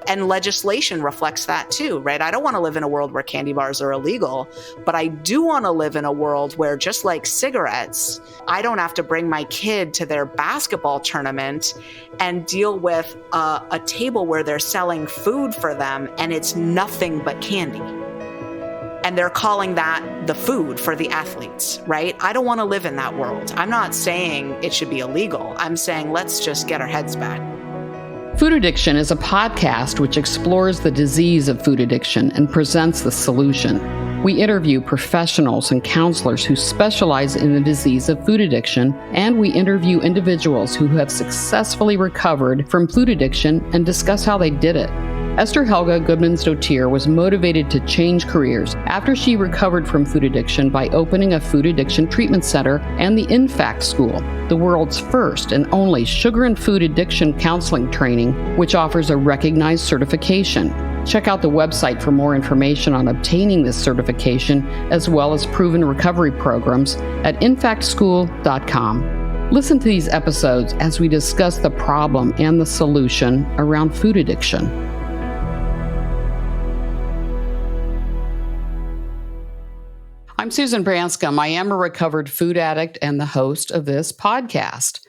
And legislation reflects that too, right? I don't want to live in a world where candy bars are illegal, but I do want to live in a world where, just like cigarettes, I don't have to bring my kid to their basketball tournament and deal with a table where they're selling food for them and it's nothing but candy. And they're calling that the food for the athletes, right? I don't want to live in that world. I'm not saying it should be illegal. I'm saying let's just get our heads back. Food Addiction is a podcast which explores the disease of food addiction and presents the solution. We interview professionals and counselors who specialize in the disease of food addiction, and we interview individuals who have successfully recovered from food addiction and discuss how they did it. Esther Helga Goodmans-Dottir was motivated to change careers after she recovered from food addiction by opening a food addiction treatment center and the InFact School, the world's first and only sugar and food addiction counseling training, which offers a recognized certification. Check out the website for more information on obtaining this certification, as well as proven recovery programs at infactschool.com. Listen to these episodes as we discuss the problem and the solution around food addiction. I'm Susan Branscombe. I am a recovered food addict and the host of this podcast.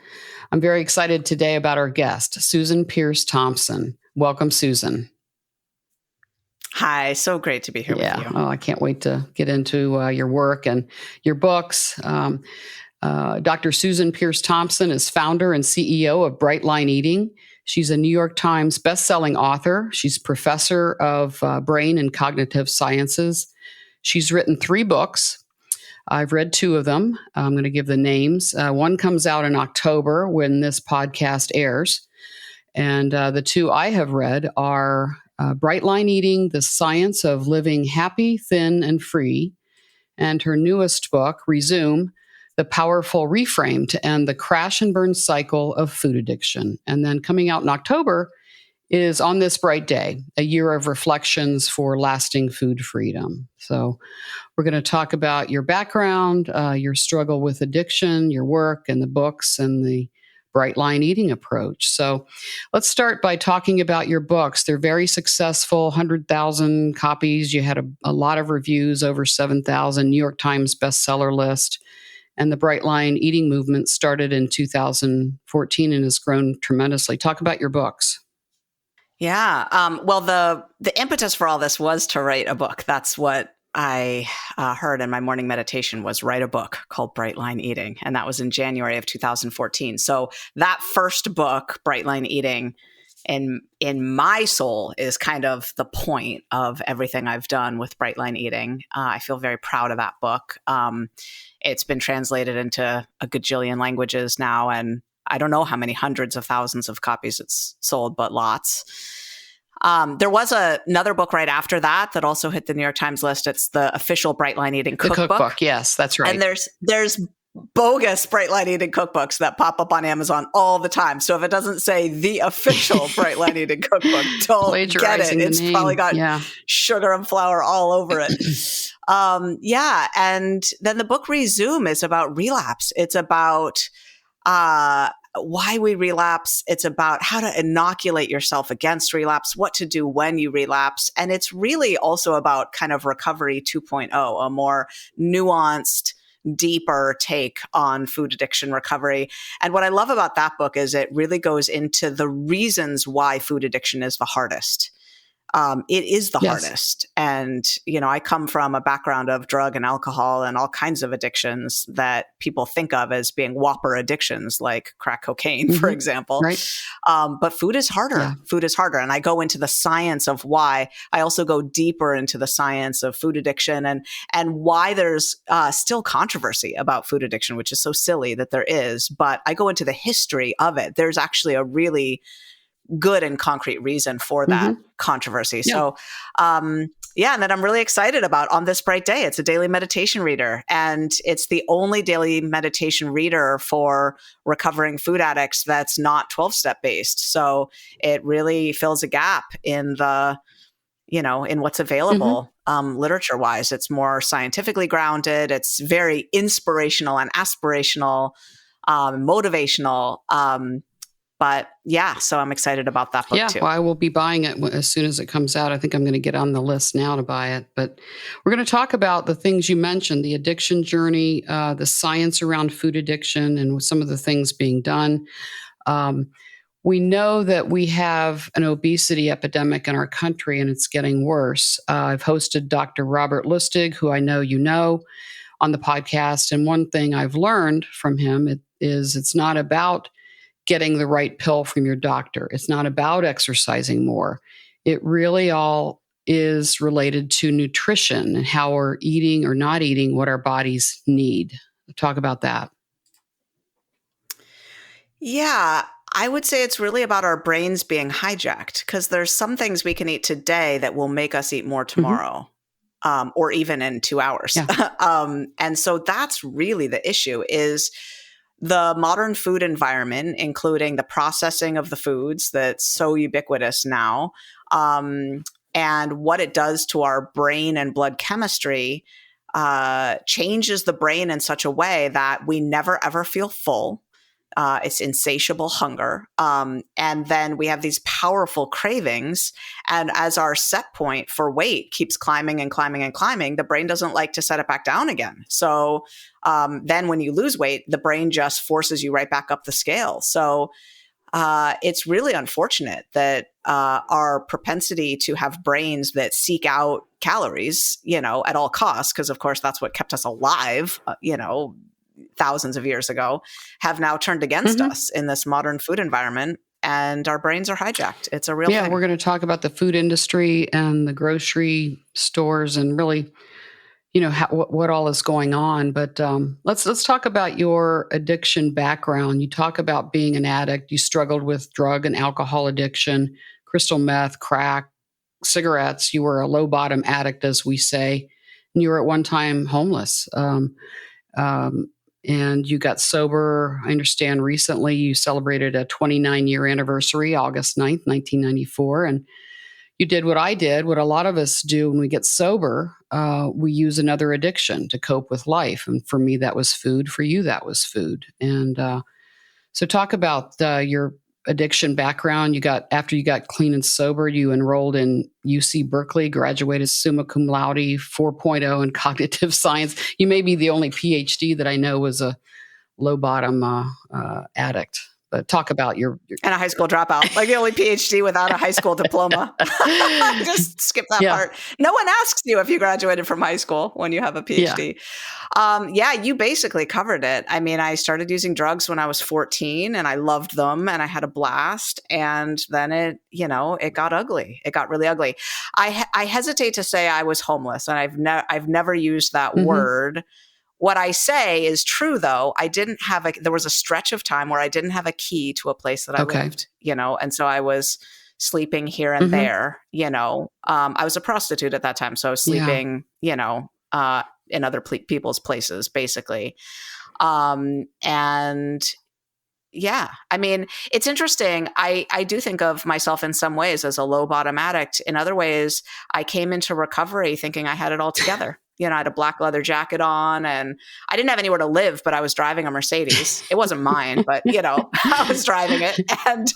I'm very excited today about our guest, Susan Peirce Thompson. Welcome, Susan. Hi, so great to be here with you. Oh, I can't wait to get into your work and your books. Dr. Susan Peirce Thompson is founder and CEO of Bright Line Eating. She's a New York Times bestselling author. She's professor of brain and cognitive sciences. She's written 3 books. I've read 2 of them. I'm going to give the names. One comes out in October when this podcast airs. And the 2 I have read are Bright Line Eating, The Science of Living Happy, Thin, and Free, and her newest book, Rezoom, The Powerful Reframe to End the Crash and Burn Cycle of Food Addiction. And then coming out in October is On This Bright Day, a year of reflections for lasting food freedom. So we're going to talk about your background, your struggle with addiction, your work, and the books, and the Bright Line Eating approach. So let's start by talking about your books. They're very successful, 100,000 copies. You had a lot of reviews, over 7,000, New York Times bestseller list. And the Bright Line Eating movement started in 2014 and has grown tremendously. Talk about your books. Yeah. Well, the impetus for all this was to write a book. That's what I heard in my morning meditation, was write a book called Bright Line Eating. And that was in January of 2014. So that first book, Bright Line Eating, in my soul is kind of the point of everything I've done with Bright Line Eating. I feel very proud of that book. It's been translated into a gajillion languages now, and I don't know how many hundreds of thousands of copies it's sold, but lots. There was another book right after that also hit the New York Times list. It's the official Bright Line Eating cookbook. The cookbook, yes, that's right. And there's bogus Bright Line Eating cookbooks that pop up on Amazon all the time. So if it doesn't say the official Bright Line Eating cookbook, don't get it. It's probably got sugar and flour all over it. And then the book Rezoom is about relapse. It's about why we relapse. It's about how to inoculate yourself against relapse, what to do when you relapse. And it's really also about kind of recovery 2.0, a more nuanced, deeper take on food addiction recovery. And what I love about that book is it really goes into the reasons why food addiction is the hardest. It is the hardest. And, I come from a background of drug and alcohol and all kinds of addictions that people think of as being whopper addictions, like crack cocaine, for example. Right. But food is harder. Yeah. Food is harder. And I go into the science of why. I also go deeper into the science of food addiction and why there's still controversy about food addiction, which is so silly that there is. But I go into the history of it. There's actually a really good and concrete reason for that controversy. Yeah. So, and then I'm really excited about On This Bright Day. It's a daily meditation reader, and it's the only daily meditation reader for recovering food addicts that's not 12-step based. So it really fills a gap in the, in what's available literature-wise. It's more scientifically grounded. It's very inspirational and aspirational, motivational, But yeah, so I'm excited about that book too. Well, I will be buying it as soon as it comes out. I think I'm going to get on the list now to buy it. But we're going to talk about the things you mentioned, the addiction journey, the science around food addiction, and some of the things being done. We know that we have an obesity epidemic in our country, and it's getting worse. I've hosted Dr. Robert Lustig, who I know you know, on the podcast. And one thing I've learned from him is it's not about getting the right pill from your doctor. It's not about exercising more. It really all is related to nutrition and how we're eating or not eating what our bodies need. Talk about that. Yeah, I would say it's really about our brains being hijacked, because there's some things we can eat today that will make us eat more tomorrow. Or even in 2 hours. Yeah. And so that's really the issue, is the modern food environment, including the processing of the foods that's so ubiquitous now, and what it does to our brain and blood chemistry, changes the brain in such a way that we never, ever feel full. It's insatiable hunger. And then we have these powerful cravings. And as our set point for weight keeps climbing and climbing and climbing, the brain doesn't like to set it back down again. So then when you lose weight, the brain just forces you right back up the scale. So it's really unfortunate that our propensity to have brains that seek out calories, at all costs, because of course that's what kept us alive, thousands of years ago, have now turned against us in this modern food environment, and our brains are hijacked. It's a real thing. We're going to talk about the food industry and the grocery stores and really, what all is going on. But let's talk about your addiction background. You talk about being an addict. You struggled with drug and alcohol addiction, crystal meth, crack, cigarettes. You were a low bottom addict, as we say, and you were at one time homeless. And you got sober, I understand, recently. You celebrated a 29-year anniversary, August 9th, 1994. And you did what I did, what a lot of us do when we get sober. We use another addiction to cope with life. And for me, that was food. For you, that was food. And so talk about your addiction background. After you got clean and sober, you enrolled in UC Berkeley, graduated summa cum laude, 4.0 in cognitive science. You may be the only PhD that I know was a low bottom addict. But talk about your and a high school dropout, like the only PhD without a high school diploma. Just skip that part. No one asks you if you graduated from high school when you have a PhD. You basically covered it. I mean, I started using drugs when I was 14, and I loved them, and I had a blast. And then it got ugly. It got really ugly. I hesitate to say I was homeless, and I've never used that word. What I say is true, though. There was a stretch of time where I didn't have a key to a place that I lived, and so I was sleeping here and there, I was a prostitute at that time. So I was sleeping, in other people's places, basically. I mean, it's interesting. I do think of myself in some ways as a low bottom addict. In other ways, I came into recovery thinking I had it all together. I had a black leather jacket on, and I didn't have anywhere to live, but I was driving a Mercedes. It wasn't mine, but I was driving it. And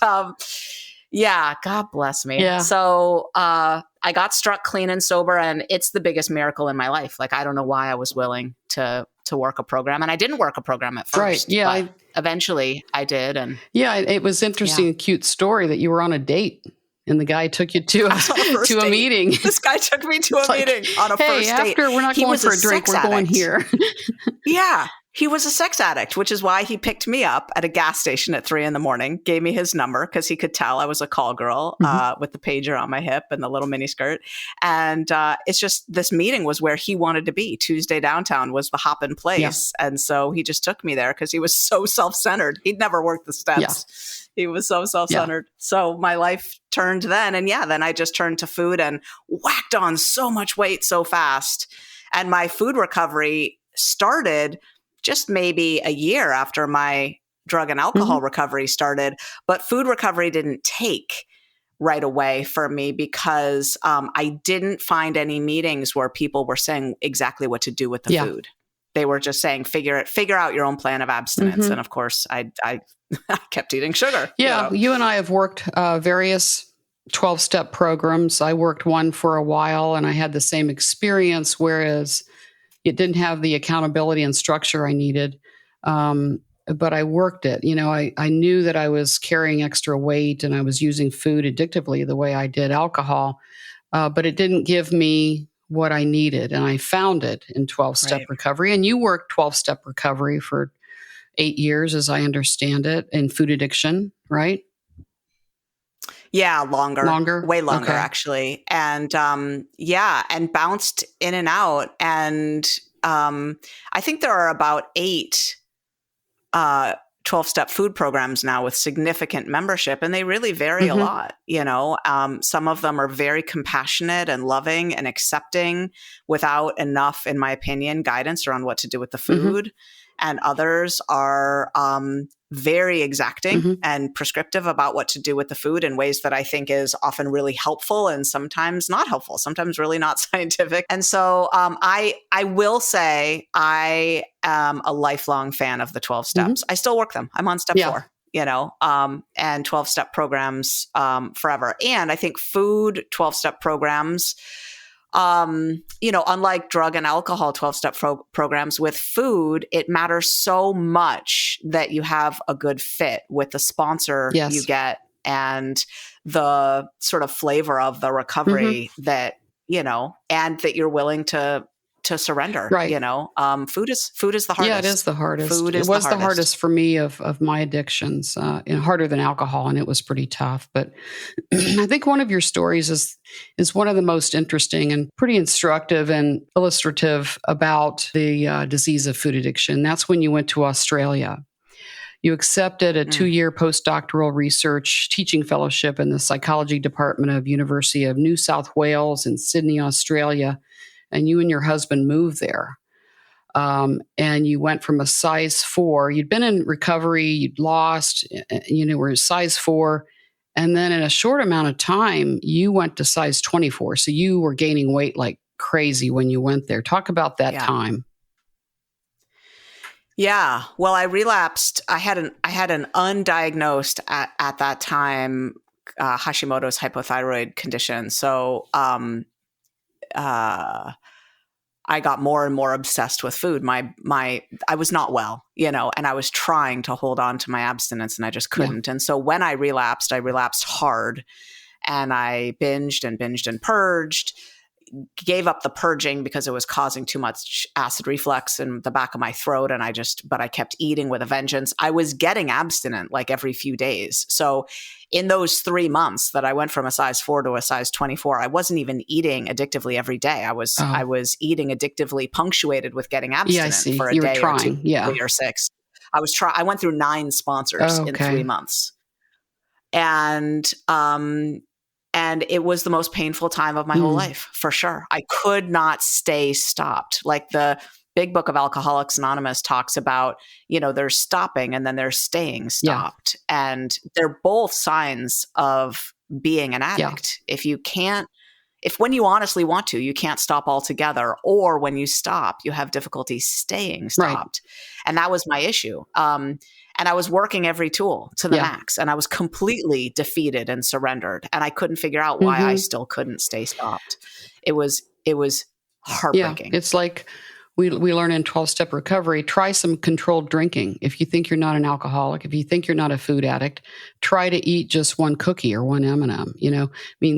God bless me. Yeah. So I got struck clean and sober, and it's the biggest miracle in my life. Like, I don't know why I was willing to work a program, and I didn't work a program at first. Right. Yeah. Eventually I did. And it was interesting, a cute story that you were on a date. And the guy took you to a meeting. This guy took me to a meeting on a first date. After we're not going for a drink, we're going here. Yeah. He was a sex addict, which is why he picked me up at a gas station at 3 a.m, gave me his number because he could tell I was a call girl with the pager on my hip and the little mini skirt. And it's just, this meeting was where he wanted to be. Tuesday downtown was the hopping place. Yeah. And so he just took me there because he was so self-centered. He'd never worked the steps. Yeah. He was so self-centered. Yeah. So my life turned then. And then I just turned to food and whacked on so much weight so fast. And my food recovery started just maybe a year after my drug and alcohol recovery started. But food recovery didn't take right away for me because I didn't find any meetings where people were saying exactly what to do with the food. they were just saying, figure out your own plan of abstinence. And of course, I kept eating sugar. Yeah, you and I have worked various 12-step programs. I worked one for a while, and I had the same experience, whereas it didn't have the accountability and structure I needed. But I worked it. I knew that I was carrying extra weight and I was using food addictively the way I did alcohol, but it didn't give me what I needed. And I found it in 12-step recovery. And you worked 12-step recovery for 8 years, as I understand it, in food addiction, right? Yeah, longer, way longer, actually. And and bounced in and out. And I think there are about 8 12-step food programs now with significant membership, and they really vary a lot. Some of them are very compassionate and loving and accepting without enough, in my opinion, guidance around what to do with the food. And others are very exacting and prescriptive about what to do with the food in ways that I think is often really helpful and sometimes not helpful, sometimes really not scientific. And so I will say I am a lifelong fan of the 12 steps. I still work them. I'm on step 4. And 12-step programs forever. And I think food 12-step programs, unlike drug and alcohol 12-step programs, with food, it matters so much that you have a good fit with the sponsor you get and the sort of flavor of the recovery that, and that you're willing to surrender. Right. Food is the hardest. Yeah, it is the hardest. It was the hardest for me of my addictions, harder than alcohol, and it was pretty tough. But I think one of your stories is one of the most interesting and pretty instructive and illustrative about the disease of food addiction. That's when you went to Australia. You accepted a 2-year postdoctoral research teaching fellowship in the psychology department of University of New South Wales in Sydney, Australia. And you and your husband moved there. And you went from a size 4. You'd been in recovery, you'd lost, were a size 4. And then in a short amount of time, you went to size 24. So you were gaining weight like crazy when you went there. Talk about that time. Yeah. Well, I relapsed. I had an undiagnosed at that time Hashimoto's hypothyroid condition. So I got more and more obsessed with food. I was not well, and I was trying to hold on to my abstinence and I just couldn't. And so when I relapsed hard, and I binged and purged, gave up the purging because it was causing too much acid reflux in the back of my throat. And but I kept eating with a vengeance. I was getting abstinent like every few days. So in those 3 months that I went from a size 4 to a size 24, I wasn't even eating addictively every day. I was eating addictively, punctuated with getting abstinent for a day or 2, 3 or 6. I went through 9 sponsors in 3 months. And it was the most painful time of my whole life, for sure. I could not stay stopped. Like the Big Book of Alcoholics Anonymous talks about, there's stopping and then there's staying stopped. Yeah. And they're both signs of being an addict. Yeah. If when you honestly want to, you can't stop altogether, or when you stop, you have difficulty staying stopped. Right. And that was my issue. And I was working every tool to the max, and I was completely defeated and surrendered. And I couldn't figure out why I still couldn't stay stopped. It was heartbreaking. Yeah, it's like we learn in 12-step recovery, try some controlled drinking. If you think you're not an alcoholic, if you think you're not a food addict, try to eat just one cookie or one M&M.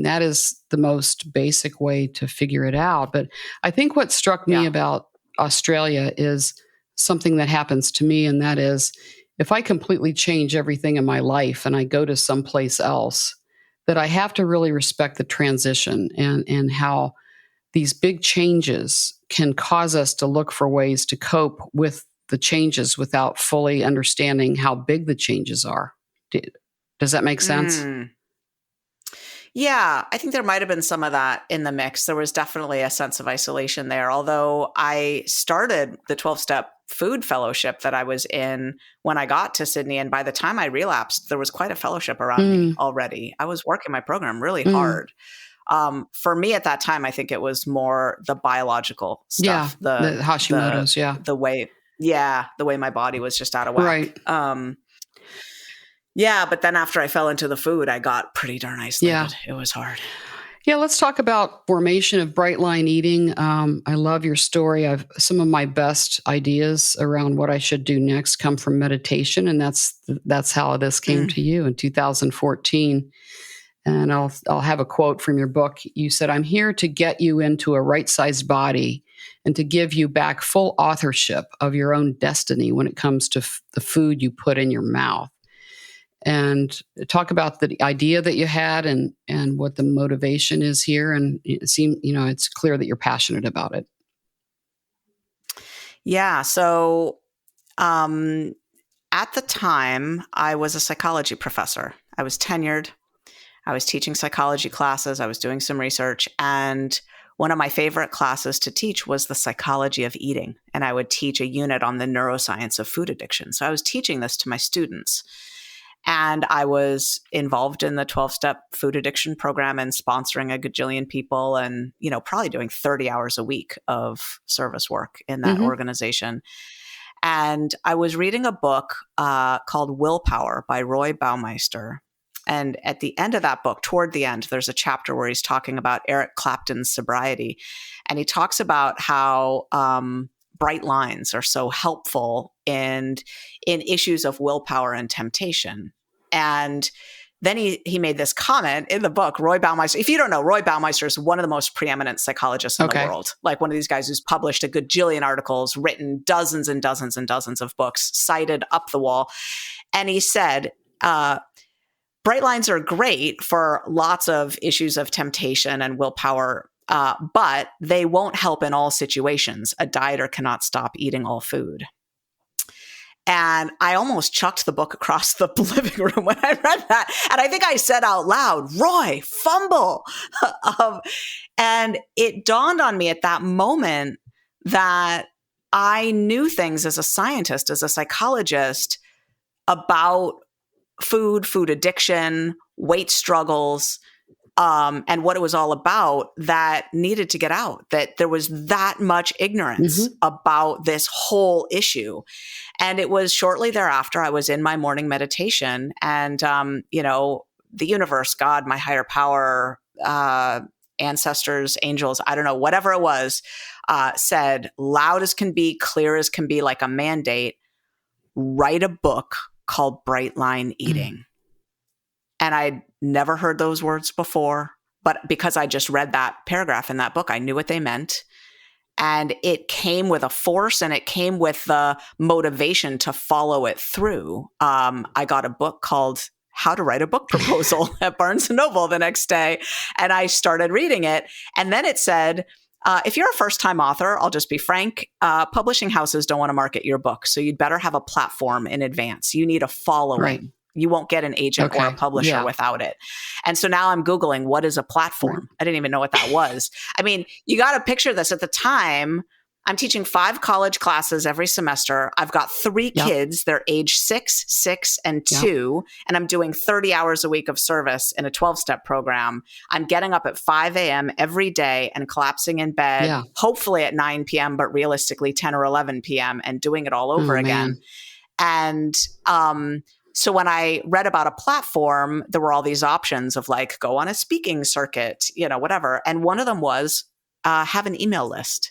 That is the most basic way to figure it out. But I think what struck me about Australia is something that happens to me, and that is, if I completely change everything in my life and I go to someplace else, that I have to really respect the transition and how these big changes can cause us to look for ways to cope with the changes without fully understanding how big the changes are. Does that make sense? Yeah, I think there might have been some of that in the mix. There was definitely a sense of isolation there, although I started the 12-step food fellowship that I was in when I got to Sydney. And by the time I relapsed, there was quite a fellowship around me already. I was working my program really hard. For me at that time, I think it was more the biological stuff. The Hashimoto's, the way my body was just out of whack. Right. But then after I fell into the food, I got pretty darn isolated. It was hard. Yeah, let's talk about formation of bright line eating. I love your story. Some of my best ideas around what I should do next come from meditation, and that's how this came to you in 2014. And I'll have a quote from your book. You said, "I'm here to get you into a right-sized body and to give you back full authorship of your own destiny when it comes to the food you put in your mouth." And talk about the idea that you had and what the motivation is here. And it seems, it's clear that you're passionate about it. Yeah. So at the time, I was a psychology professor. I was tenured. I was teaching psychology classes. I was doing some research. And one of my favorite classes to teach was the psychology of eating. And I would teach a unit on the neuroscience of food addiction. So I was teaching this to my students. And I was involved in the 12-step food addiction program and sponsoring a gajillion people and, probably doing 30 hours a week of service work in that organization. And I was reading a book called Willpower by Roy Baumeister. And at the end of that book, toward the end, there's a chapter where he's talking about Eric Clapton's sobriety. And he talks about how bright lines are so helpful in issues of willpower and temptation. And then he made this comment in the book, Roy Baumeister. If you don't know, Roy Baumeister is one of the most preeminent psychologists in the world. Like one of these guys who's published a gajillion articles, written dozens and dozens and dozens of books, cited up the wall. And he said, bright lines are great for lots of issues of temptation and willpower, but they won't help in all situations. A dieter cannot stop eating all food. And I almost chucked the book across the living room when I read that. And I think I said out loud, Roy, fumble. And it dawned on me at that moment that I knew things as a scientist, as a psychologist, about food addiction, weight struggles, and what it was all about that needed to get out, that there was that much ignorance about this whole issue. And it was shortly thereafter, I was in my morning meditation and, the universe, God, my higher power, ancestors, angels, I don't know, whatever it was, said loud as can be, clear as can be, like a mandate, write a book called Bright Line Eating. And I'd never heard those words before, but because I just read that paragraph in that book, I knew what they meant. And it came with a force and it came with the motivation to follow it through. I got a book called How to Write a Book Proposal at Barnes & Noble the next day. And I started reading it. And then it said, if you're a first-time author, I'll just be frank, publishing houses don't want to market your book. So you'd better have a platform in advance. You need a following. Right. You won't get an agent or a publisher without it. And so now I'm Googling, what is a platform? I didn't even know what that was. I mean, you got to picture this. At the time, I'm teaching 5 college classes every semester. I've got 3 kids. They're age 6, 6, and 2. And I'm doing 30 hours a week of service in a 12-step program. I'm getting up at 5 a.m. every day and collapsing in bed, hopefully at 9 p.m., but realistically 10 or 11 p.m. and doing it all over again. And so when I read about a platform, there were all these options of like, go on a speaking circuit, whatever. And one of them was have an email list.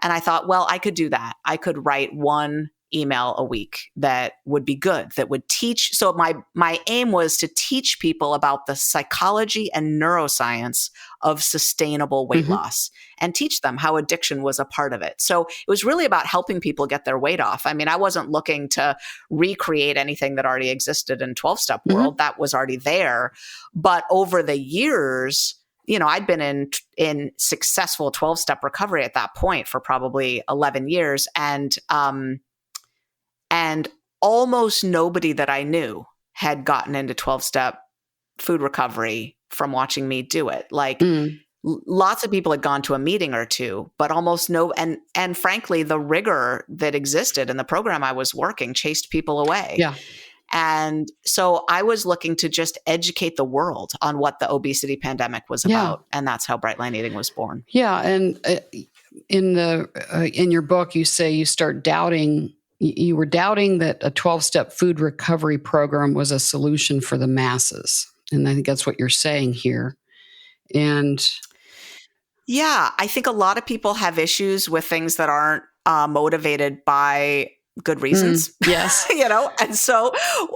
And I thought, well, I could do that. I could write one email a week that would be good, that would teach. So my aim was to teach people about the psychology and neuroscience of sustainable weight loss and teach them how addiction was a part of it. So it was really about helping people get their weight off. I mean, I wasn't looking to recreate anything that already existed in 12-step world. That was already there. But over the years, I'd been in successful 12-step recovery at that point for probably 11 years. And almost nobody that I knew had gotten into 12-step food recovery from watching me do it. Like lots of people had gone to a meeting or two, but almost no. And frankly, the rigor that existed in the program I was working chased people away. Yeah. And so I was looking to just educate the world on what the obesity pandemic was about. And that's how Bright Line Eating was born. Yeah. And in your book, you say you start doubting, you were doubting that a 12-step food recovery program was a solution for the masses. And I think that's what you're saying here. And yeah, I think a lot of people have issues with things that aren't motivated by good reasons. Yes. And so,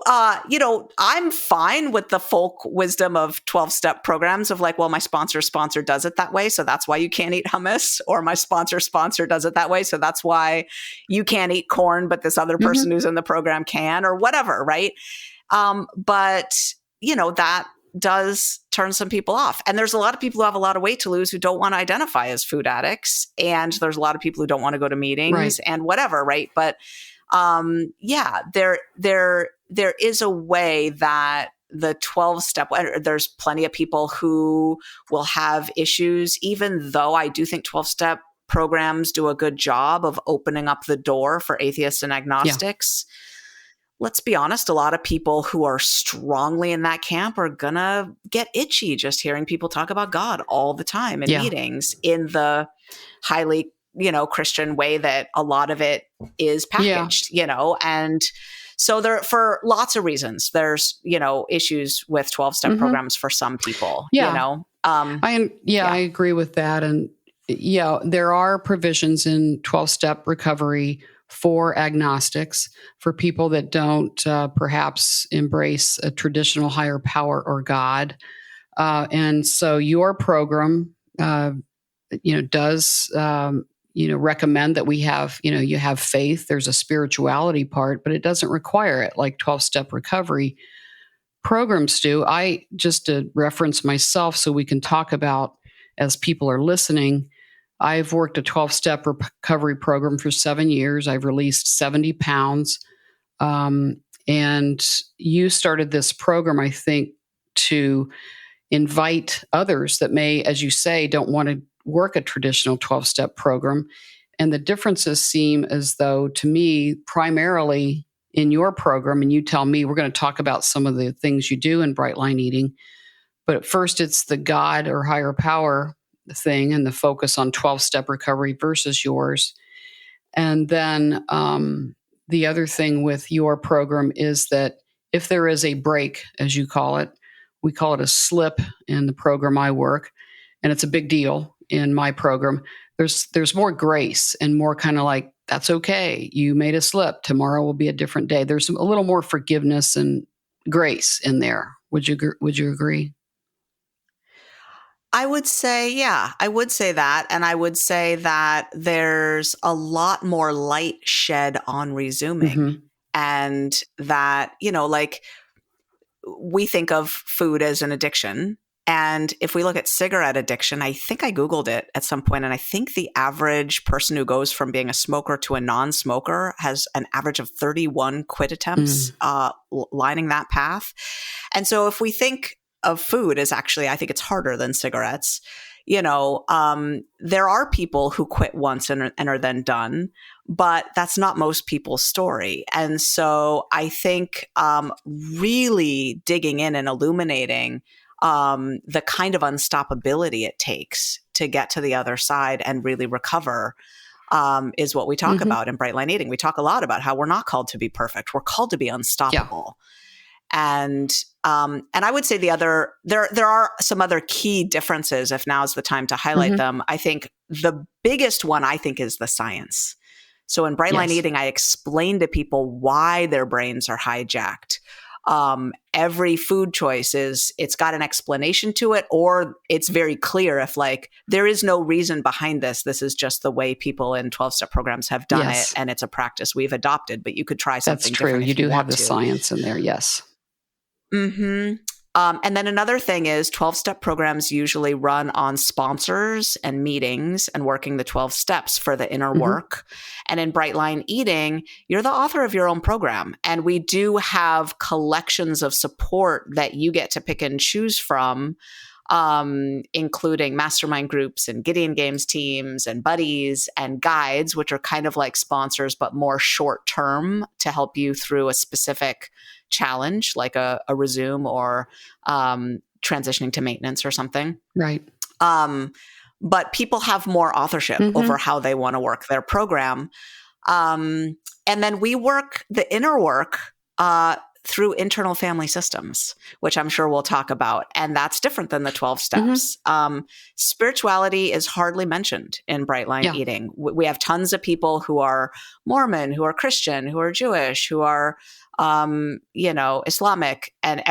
I'm fine with the folk wisdom of 12-step programs of like, well, my sponsor does it that way, so that's why you can't eat hummus, or my sponsor does it that way, so that's why you can't eat corn, but this other person who's in the program can, or whatever, right? But that does turn some people off. And there's a lot of people who have a lot of weight to lose who don't want to identify as food addicts. And there's a lot of people who don't want to go to meetings and whatever, right? But there is a way that the 12-step, there's plenty of people who will have issues, even though I do think 12-step programs do a good job of opening up the door for atheists and agnostics. Yeah. Let's be honest, a lot of people who are strongly in that camp are going to get itchy just hearing people talk about God all the time in meetings in the highly, Christian way that a lot of it is packaged, and so there, for lots of reasons, there's, issues with 12-step programs for some people, I agree with that. And there are provisions in 12-step recovery for agnostics, for people that don't perhaps embrace a traditional higher power or God. And so your program, does, recommend that we have, you have faith, there's a spirituality part, but it doesn't require it like 12-step recovery programs do. I just to reference myself so we can talk about as people are listening, I've worked a 12-step recovery program for 7 years. I've released 70 pounds. And you started this program, I think, to invite others that may, as you say, don't want to work a traditional 12-step program. And the differences seem as though, to me, primarily in your program, and you tell me, we're going to talk about some of the things you do in Bright Line Eating. But at first, it's the God or higher power thing and the focus on 12-step recovery versus yours. And then the other thing with your program is that if there is a break, as you call it, we call it a slip in the program I work, and it's a big deal in my program. There's more grace and more kind of like, that's okay. You made a slip. Tomorrow will be a different day. There's a little more forgiveness and grace in there. Would you agree? I would say that. And I would say that there's a lot more light shed on resuming, and that, we think of food as an addiction. And if we look at cigarette addiction, I think I Googled it at some point, and I think the average person who goes from being a smoker to a non-smoker has an average of 31 quit attempts lining that path. And so if we think of food as actually, I think it's harder than cigarettes, there are people who quit once and are then done, but that's not most people's story. And so I think really digging in and illuminating the kind of unstoppability it takes to get to the other side and really recover is what we talk about in Bright Line Eating. We talk a lot about how we're not called to be perfect. We're called to be unstoppable. And I would say there are some other key differences, if now's the time to highlight them. I think the biggest one, is the science. So in Bright Line Eating, I explain to people why their brains are hijacked. Every food choice it's got an explanation to it, or it's very clear if there is no reason behind this. This is just the way people in 12-step programs have done it. And it's a practice we've adopted, but you could try something different. That's true. You do have the science in there. Yes. And then another thing is 12-step programs usually run on sponsors and meetings and working the 12 steps for the inner work. And in Bright Line Eating, you're the author of your own program. And we do have collections of support that you get to pick and choose from, including mastermind groups and Gideon Games teams and buddies and guides, which are kind of like sponsors, but more short term to help you through a specific challenge, like a Rezoom or transitioning to maintenance or something. Right. But people have more authorship over how they want to work their program. And then we work the inner work through internal family systems, which I'm sure we'll talk about. And that's different than the 12 steps. Spirituality is hardly mentioned in Bright Line Eating. We have tons of people who are Mormon, who are Christian, who are Jewish, who are, Islamic and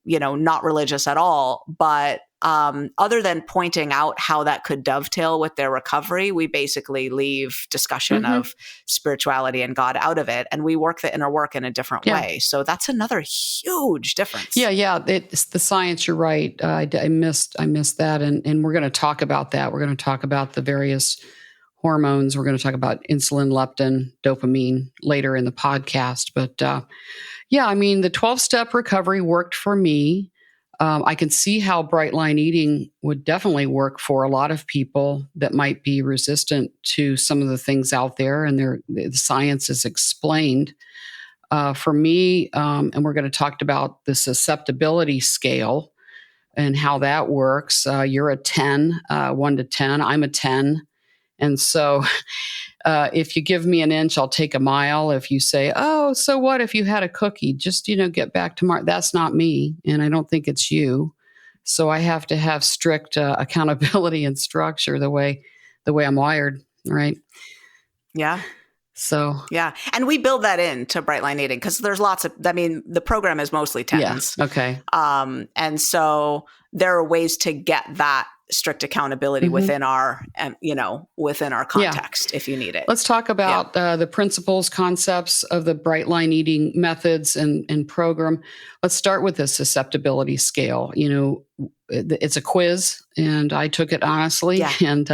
not religious at all. But other than pointing out how that could dovetail with their recovery, we basically leave discussion of spirituality and God out of it. And we work the inner work in a different way. So that's another huge difference. Yeah. It's the science. You're right. I missed that. And we're going to talk about that. We're going to talk about the various hormones. We're going to talk about insulin, leptin, dopamine later in the podcast. But the 12-step recovery worked for me. I can see how Bright Line Eating would definitely work for a lot of people that might be resistant to some of the things out there, and the science is explained. For me, and we're going to talk about the susceptibility scale and how that works. You're a 10, 1 to 10. I'm a 10. And so if you give me an inch, I'll take a mile. If you say, oh, so what if you had a cookie? Just, get back tomorrow. That's not me. And I don't think it's you. So I have to have strict accountability and structure the way I'm wired. Right. Yeah. So. Yeah. And we build that into Bright Line Eating because there's the program is mostly 10s. Yeah. Okay. And so there are ways to get that strict accountability within our context if you need it. Let's talk about the principles, concepts of the Bright Line Eating methods and program. Let's start with the susceptibility scale. It's a quiz, and I took it honestly, and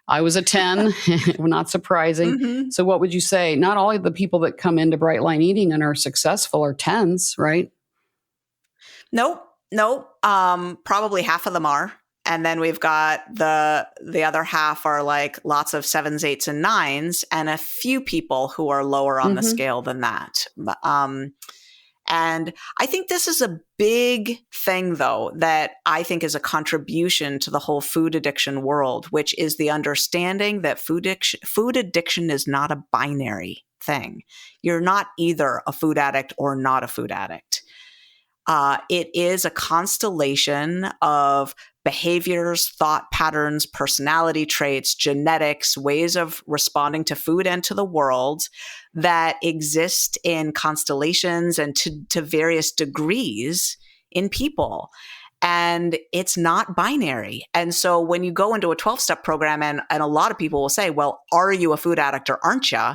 I was a 10, not surprising. So what would you say? Not all of the people that come into Bright Line Eating and are successful are 10s, right? Nope. Probably half of them are. And then we've got the other half are like lots of 7s, 8s, and 9s, and a few people who are lower on the scale than that. And I think this is a big thing, though, that I think is a contribution to the whole food addiction world, which is the understanding that food addiction is not a binary thing. You're not either a food addict or not a food addict. It is a constellation of behaviors, thought patterns, personality traits, genetics, ways of responding to food and to the world that exist in constellations and to various degrees in people. And it's not binary. And so when you go into a 12-step program, and a lot of people will say, well, are you a food addict or aren't you?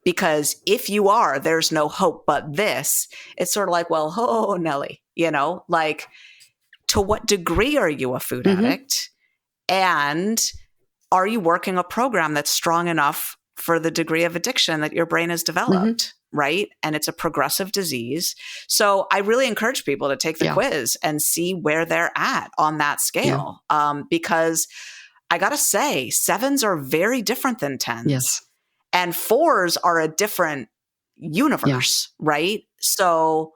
Because if you are, there's no hope but this. It's sort of like, well, oh, Nelly, to what degree are you a food addict? And are you working a program that's strong enough for the degree of addiction that your brain has developed, right? And it's a progressive disease. So I really encourage people to take the quiz and see where they're at on that scale. Because I got to say, 7s are very different than 10s. Yes. And 4s are a different universe, right? So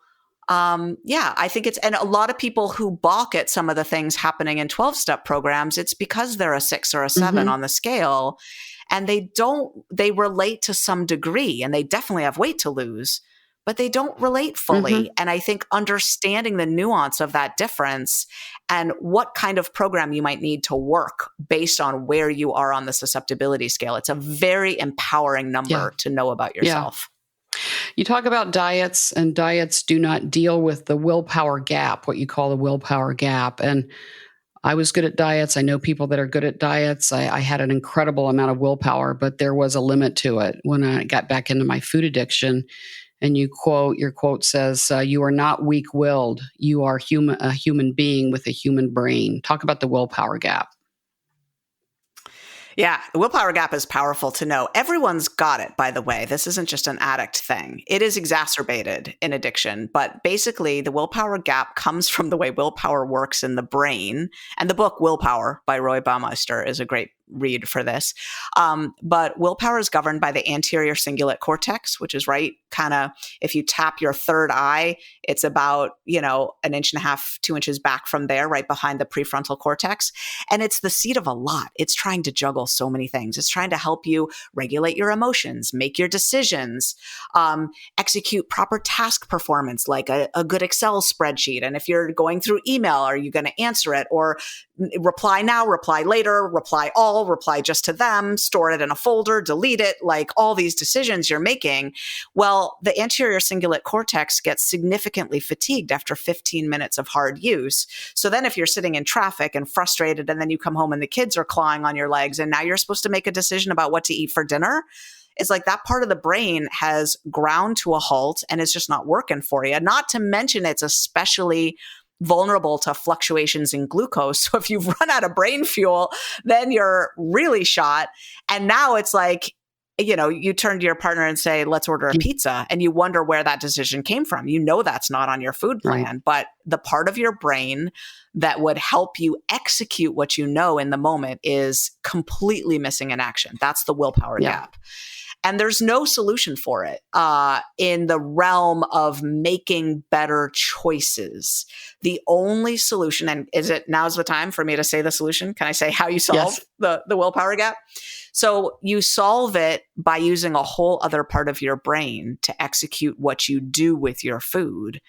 I think and a lot of people who balk at some of the things happening in 12-step programs, it's because they're a 6 or a 7 on the scale, and they relate to some degree, and they definitely have weight to lose, but they don't relate fully. And I think understanding the nuance of that difference and what kind of program you might need to work based on where you are on the susceptibility scale, it's a very empowering number to know about yourself. You talk about diets, and diets do not deal with the willpower gap, what you call the willpower gap. And I was good at diets. I know people that are good at diets. I had an incredible amount of willpower, but there was a limit to it. When I got back into my food addiction, and your quote says, you are not weak-willed. You are a human being with a human brain. Talk about the willpower gap. Yeah, the willpower gap is powerful to know. Everyone's got it, by the way. This isn't just an addict thing. It is exacerbated in addiction, but basically the willpower gap comes from the way willpower works in the brain. And the book Willpower by Roy Baumeister is a great read for this. But willpower is governed by the anterior cingulate cortex, which is right kind of, if you tap your third eye, it's about, an inch and a half, 2 inches back from there, right behind the prefrontal cortex. And it's the seat of a lot. It's trying to juggle so many things. It's trying to help you regulate your emotions, make your decisions, execute proper task performance, like a good Excel spreadsheet. And if you're going through email, are you going to answer it or reply now, reply later, reply all, reply just to them, store it in a folder, delete it, like all these decisions you're making. Well, the anterior cingulate cortex gets significantly fatigued after 15 minutes of hard use. So then if you're sitting in traffic and frustrated, and then you come home and the kids are clawing on your legs, and now you're supposed to make a decision about what to eat for dinner, it's like that part of the brain has ground to a halt and it's just not working for you. Not to mention it's especially vulnerable to fluctuations in glucose. So if you've run out of brain fuel, then you're really shot. And now it's like, you turn to your partner and say, let's order a pizza. And you wonder where that decision came from. That's not on your food plan, right. But the part of your brain that would help you execute what you know in the moment is completely missing in action. That's the willpower gap. And there's no solution for it in the realm of making better choices. The only solution, and now's the time for me to say the solution? Can I say how you solve the willpower gap? So you solve it by using a whole other part of your brain to execute what you do with your food.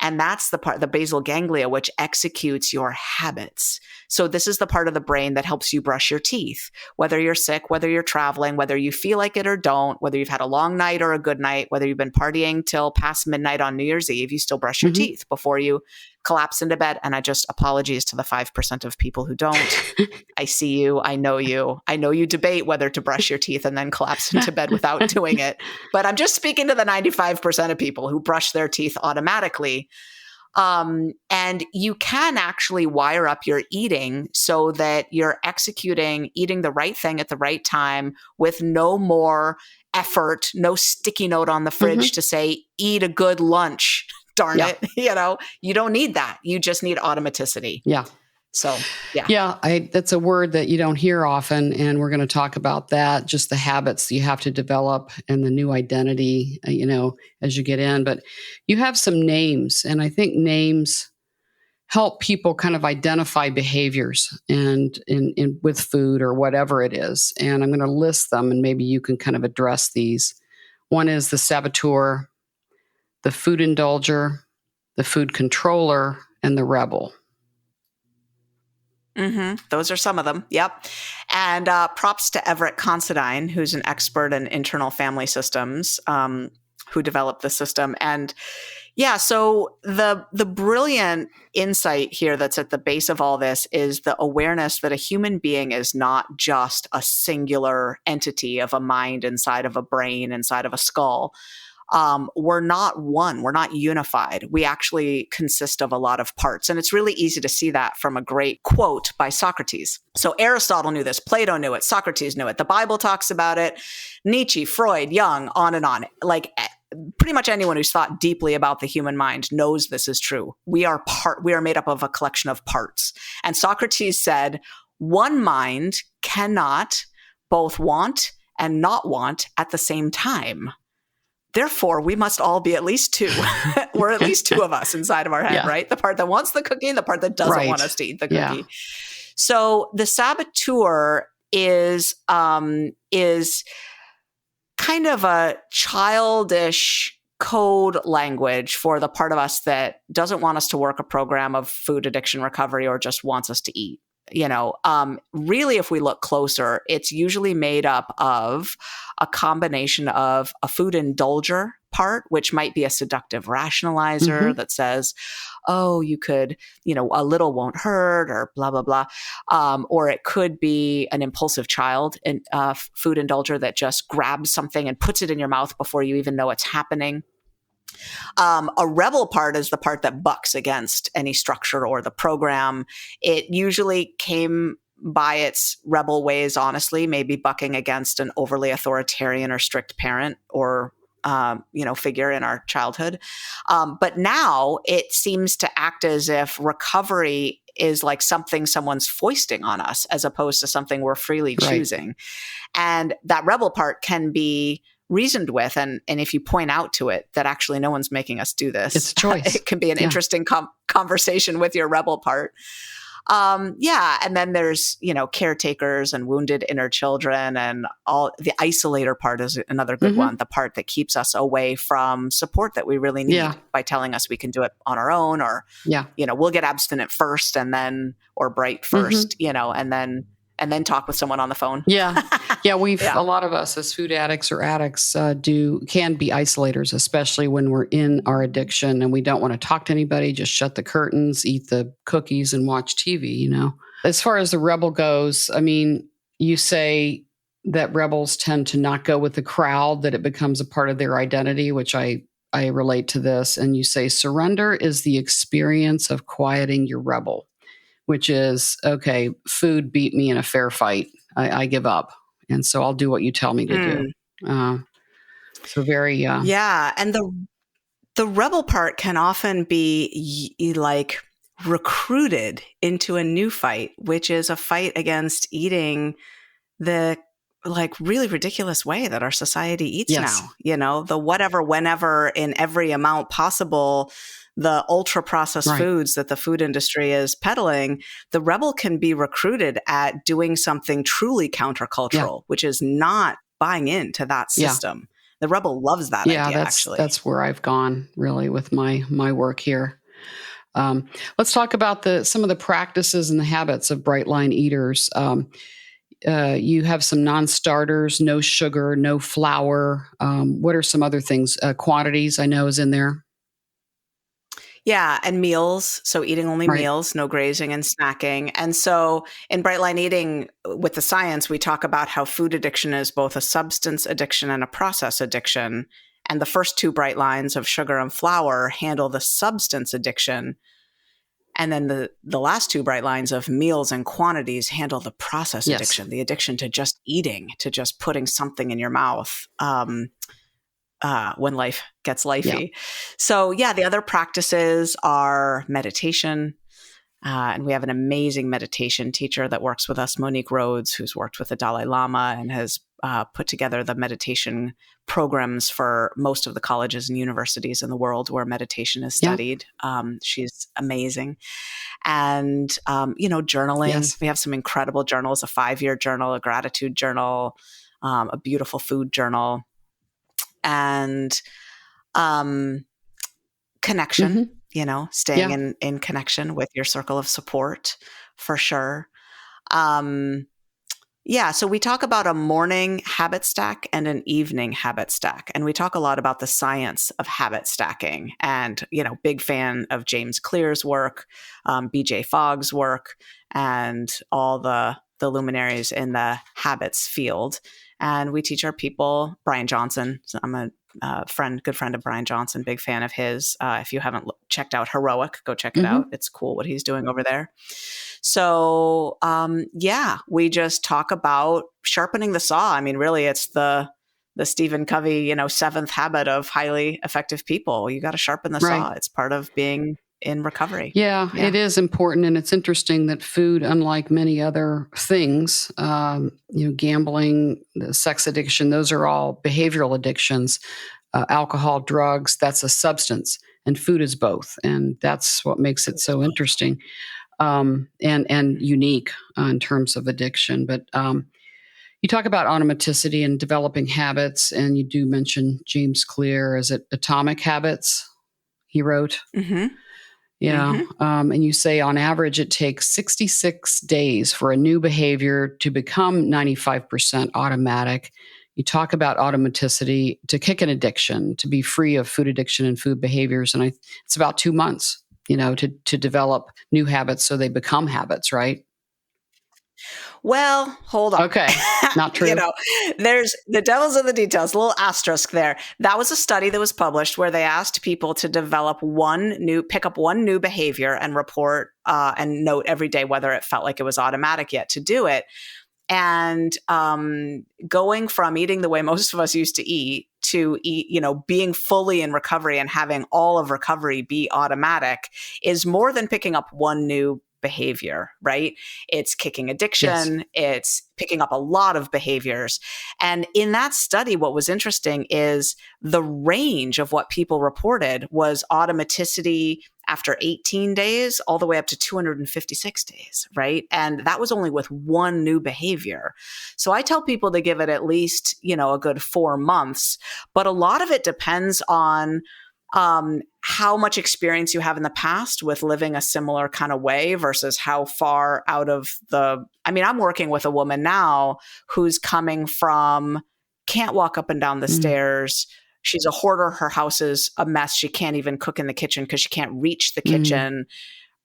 And that's the part, the basal ganglia, which executes your habits. So this is the part of the brain that helps you brush your teeth, whether you're sick, whether you're traveling, whether you feel like it or don't, whether you've had a long night or a good night, whether you've been partying till past midnight on New Year's Eve, you still brush your teeth before you collapse into bed. And apologies to the 5% of people who don't. I see you. I know you. I know you debate whether to brush your teeth and then collapse into bed without doing it. But I'm just speaking to the 95% of people who brush their teeth automatically. And you can actually wire up your eating so that you're eating the right thing at the right time with no more effort, no sticky note on the fridge to say, eat a good lunch. Darn it. You don't need that. You just need automaticity. Yeah. So, that's a word that you don't hear often. And we're going to talk about that, just the habits you have to develop and the new identity, as you get in. But you have some names, and I think names help people kind of identify behaviors and in with food or whatever it is. And I'm going to list them, and maybe you can kind of address these. One is the Saboteur, the food indulger, the food controller, and the rebel. Those are some of them. Yep. And props to Everett Considine, who's an expert in internal family systems, who developed the system. And so the brilliant insight here that's at the base of all this is the awareness that a human being is not just a singular entity of a mind inside of a brain, inside of a skull. We're not one. We're not unified. We actually consist of a lot of parts. And it's really easy to see that from a great quote by Socrates. So Aristotle knew this. Plato knew it. Socrates knew it. The Bible talks about it. Nietzsche, Freud, Jung, on and on. Like pretty much anyone who's thought deeply about the human mind knows this is true. We are made up of a collection of parts. And Socrates said, one mind cannot both want and not want at the same time. Therefore, we must all be at least two. We're at least two of us inside of our head, right? The part that wants the cookie and the part that doesn't want us to eat the cookie. So the Saboteur is kind of a childish code language for the part of us that doesn't want us to work a program of food addiction recovery or just wants us to eat. Really, if we look closer, it's usually made up of a combination of a food indulger part, which might be a seductive rationalizer that says, oh, you could, a little won't hurt or blah, blah, blah. Or it could be an impulsive child and food indulger that just grabs something and puts it in your mouth before you even know it's happening. A rebel part is the part that bucks against any structure or the program. It usually came by its rebel ways, honestly, maybe bucking against an overly authoritarian or strict parent or figure in our childhood. But now it seems to act as if recovery is like something someone's foisting on us as opposed to something we're freely choosing. And that rebel part can be reasoned with. And if you point out to it that actually no one's making us do this, it's a choice. It can be an interesting conversation with your rebel part. And then there's, caretakers and wounded inner children, and all the isolator part is another good one. The part that keeps us away from support that we really need by telling us we can do it on our own, or, we'll get abstinent first or bright first, and then talk with someone on the phone. A lot of us as food addicts or addicts can be isolators, especially when we're in our addiction and we don't want to talk to anybody, just shut the curtains, eat the cookies and watch TV, As far as the rebel goes, I mean, you say that rebels tend to not go with the crowd, that it becomes a part of their identity, which I relate to this. And you say surrender is the experience of quieting your rebel, which is, okay, food beat me in a fair fight. I give up. And so I'll do what you tell me to do. So very... And the rebel part can often be like recruited into a new fight, which is a fight against eating the like really ridiculous way that our society eats now. The whatever, whenever, in every amount possible, the ultra processed foods that the food industry is peddling. The rebel can be recruited at doing something truly countercultural, which is not buying into that system. The rebel loves that idea, actually. That's where I've gone really with my work here. Let's talk about some of the practices and the habits of bright line eaters. You have some non-starters, no sugar, no flour. What are some other things? Quantities I know is in there. Yeah, and meals. So eating only meals, no grazing and snacking. And so in Bright Line Eating, with the science, we talk about how food addiction is both a substance addiction and a process addiction. And the first two bright lines of sugar and flour handle the substance addiction. And then the last two bright lines of meals and quantities handle the process addiction, the addiction to just eating, to just putting something in your mouth. When life gets lifey. So the other practices are meditation. And we have an amazing meditation teacher that works with us, Monique Rhodes, who's worked with the Dalai Lama and has put together the meditation programs for most of the colleges and universities in the world where meditation is studied. She's amazing. And, journaling. We have some incredible journals, a 5-year journal, a gratitude journal, a beautiful food journal. And connection, staying in connection with your circle of support for sure. So we talk about a morning habit stack and an evening habit stack. And we talk a lot about the science of habit stacking and, big fan of James Clear's work, BJ Fogg's work, and all the luminaries in the habits field. And we teach our people, Brian Johnson. So I'm a good friend of Brian Johnson, big fan of his. If you haven't checked out Heroic, go check it out. It's cool what he's doing over there. So, we just talk about sharpening the saw. I mean, really, it's the Stephen Covey, 7th habit of highly effective people. You got to sharpen the saw. It's part of being in recovery. Yeah, it is important. And it's interesting that food, unlike many other things, gambling, the sex addiction, those are all behavioral addictions. Alcohol, drugs, that's a substance, and food is both. And that's what makes it so interesting and unique in terms of addiction. But you talk about automaticity and developing habits, and you do mention James Clear. Is it Atomic Habits he wrote? And you say on average it takes 66 days for a new behavior to become 95% automatic. You talk about automaticity to kick an addiction, to be free of food addiction and food behaviors. And it's about 2 months, to develop new habits so they become habits, right? Well, hold on. Okay. Not true. There's the devil's in the details, a little asterisk there. That was a study that was published where they asked people to pick up one new behavior and report and note every day whether it felt like it was automatic yet to do it. And going from eating the way most of us used to eat to being fully in recovery and having all of recovery be automatic is more than picking up one new behavior, right? It's kicking addiction. It's picking up a lot of behaviors. And in that study, what was interesting is the range of what people reported was automaticity after 18 days, all the way up to 256 days, right? And that was only with one new behavior. So I tell people to give it at least, a good 4 months, but a lot of it depends on how much experience you have in the past with living a similar kind of way versus how far out of I'm working with a woman now who's coming from can't walk up and down the stairs. She's a hoarder. Her house is a mess. She can't even cook in the kitchen because she can't reach the kitchen.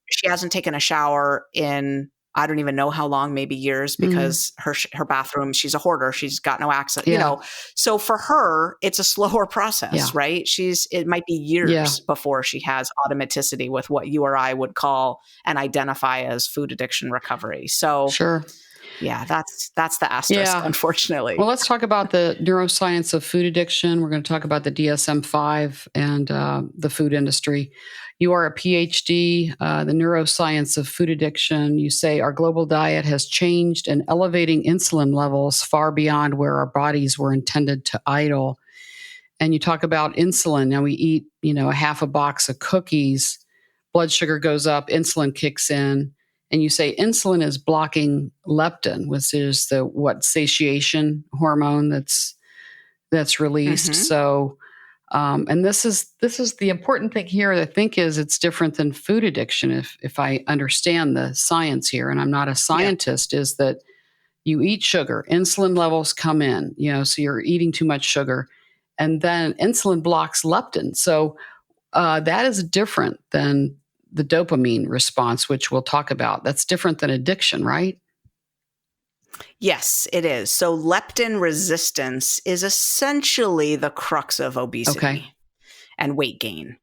She hasn't taken a shower in, I don't even know how long, maybe years, because her bathroom, she's a hoarder. She's got no access, So for her, it's a slower process, right? It might be years before she has automaticity with what you or I would call and identify as food addiction recovery. So sure. Yeah, that's the asterisk, unfortunately. Well, let's talk about the neuroscience of food addiction. We're going to talk about the DSM-5 and the food industry. You are a PhD, the neuroscience of food addiction. You say our global diet has changed and elevating insulin levels far beyond where our bodies were intended to idle. And you talk about insulin. Now we eat, a half a box of cookies, blood sugar goes up, insulin kicks in. And you say insulin is blocking leptin, which is the satiation hormone that's released. So, and this is the important thing here. I think is it's different than food addiction. If I understand the science here, and I'm not a scientist, is that you eat sugar, insulin levels come in. So you're eating too much sugar, and then insulin blocks leptin. So that is different than the dopamine response, which we'll talk about. That's different than addiction, right? Yes, it is. So leptin resistance is essentially the crux of obesity and weight gain.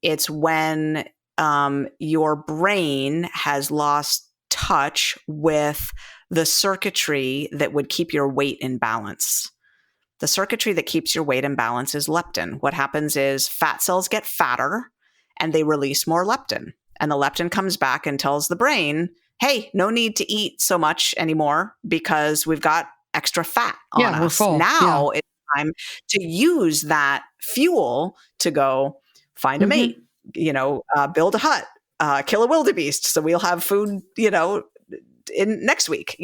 It's when your brain has lost touch with the circuitry that would keep your weight in balance. The circuitry that keeps your weight in balance is leptin. What happens is fat cells get fatter and they release more leptin. And the leptin comes back and tells the brain, hey, no need to eat so much anymore because we've got extra fat on us. We're full. Now it's time to use that fuel to go find a mate, build a hut, kill a wildebeest. So we'll have food, in next week,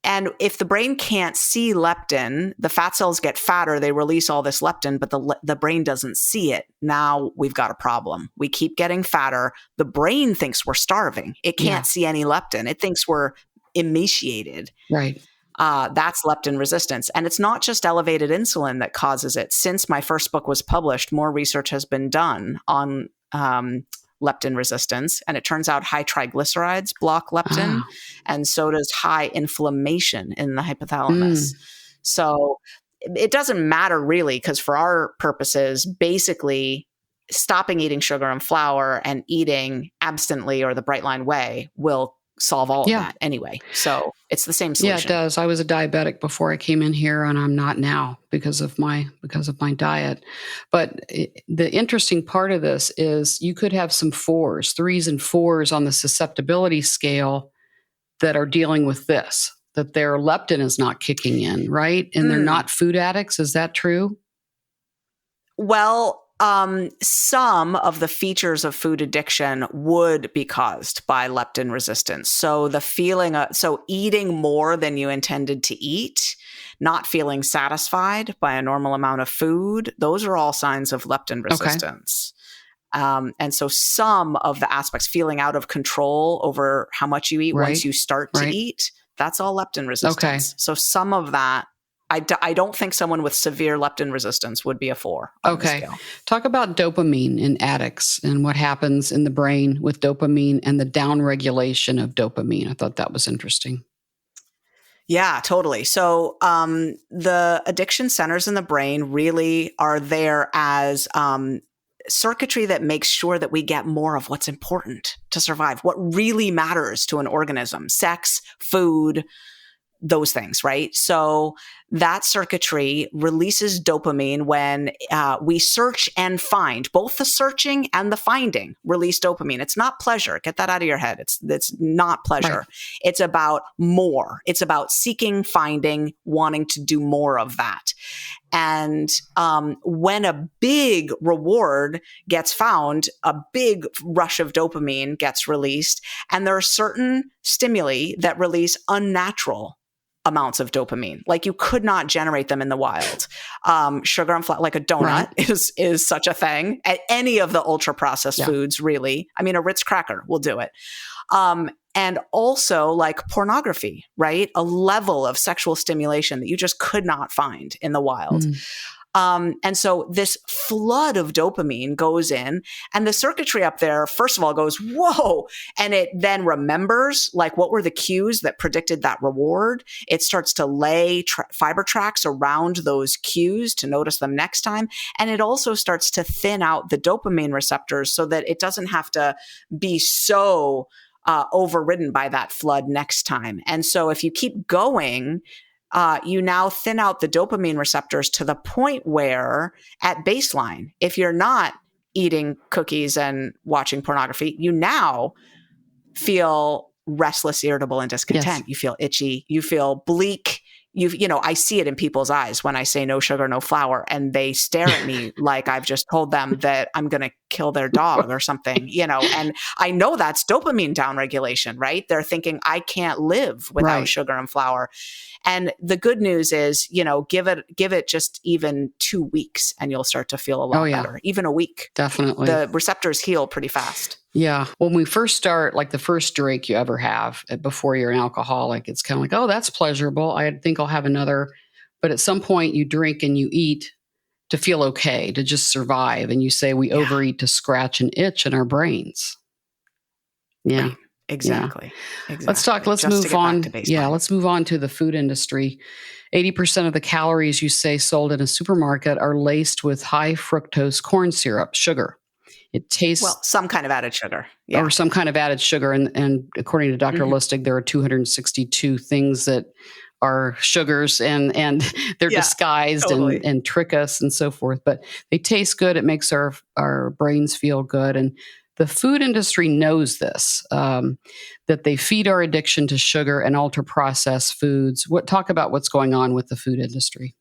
And if the brain can't see leptin, the fat cells get fatter, they release all this leptin, but the brain doesn't see it. Now we've got a problem. We keep getting fatter. The brain thinks we're starving. It can't see any leptin. It thinks we're emaciated. Right. That's leptin resistance. And it's not just elevated insulin that causes it. Since my first book was published, more research has been done on leptin resistance. And it turns out high triglycerides block leptin, and so does high inflammation in the hypothalamus. So it doesn't matter really, because for our purposes, basically stopping eating sugar and flour and eating abstinently or the Bright Line way will solve all of that anyway. So it's the same solution. Yeah, it does. I was a diabetic before I came in here, and I'm not now because of my diet. But the interesting part of this is you could have some 3s and 4s on the susceptibility scale that are dealing with this, that their leptin is not kicking in, right? And they're not food addicts. Is that true? Well, some of the features of food addiction would be caused by leptin resistance. So the feeling so eating more than you intended to eat, not feeling satisfied by a normal amount of food, those are all signs of leptin resistance. And so some of the aspects, feeling out of control over how much you eat once you start to eat, that's all leptin resistance. So some of that, I don't think someone with severe leptin resistance would be a 4 on the scale. Talk about dopamine in addicts and what happens in the brain with dopamine and the downregulation of dopamine. I thought that was interesting. Yeah, totally. So the addiction centers in the brain really are there as circuitry that makes sure that we get more of what's important to survive, what really matters to an organism, sex, food, those things, right? So that circuitry releases dopamine when we search and find. Both the searching and the finding release dopamine. It's not pleasure. Get that out of your head. It's not pleasure. Right. It's about more. It's about seeking, finding, wanting to do more of that. And when a big reward gets found, a big rush of dopamine gets released, and there are certain stimuli that release unnatural amounts of dopamine. Like you could not generate them in the wild. Sugar and fat, like a donut is such a thing. At any of the ultra processed foods, really. I mean, a Ritz cracker will do it. And also like pornography, right? A level of sexual stimulation that you just could not find in the wild. And so this flood of dopamine goes in, and the circuitry up there, first of all, goes, whoa. And it then remembers like what were the cues that predicted that reward. It starts to lay fiber tracks around those cues to notice them next time. And it also starts to thin out the dopamine receptors so that it doesn't have to be so overridden by that flood next time. And so if you keep going, you now thin out the dopamine receptors to the point where at baseline, if you're not eating cookies and watching pornography, you now feel restless, irritable, and discontent. Yes. You feel itchy. You feel bleak. I see it in people's eyes when I say no sugar, no flour, and they stare at me like I've just told them that I'm going to kill their dog or something, and I know that's dopamine downregulation, right? They're thinking I can't live without sugar and flour. And the good news is, give it just even 2 weeks and you'll start to feel a lot better. Even a week. Definitely. The receptors heal pretty fast. Yeah. When we first start, like the first drink you ever have before you're an alcoholic, it's kind of like, oh, that's pleasurable. I think I'll have another. But at some point you drink and you eat to feel okay, to just survive. And you say we overeat to scratch an itch in our brains. Yeah. Right. Exactly. Let's move on. Yeah. Let's move on to the food industry. 80% of the calories you say sold in a supermarket are laced with high fructose corn syrup, sugar. It tastes some kind of added sugar, or some kind of added sugar. And according to Dr. Lustig, there are 262 things that are sugars, and they're disguised and trick us and so forth. But they taste good. It makes our brains feel good. And the food industry knows this, that they feed our addiction to sugar and ultra processed foods. Talk about what's going on with the food industry.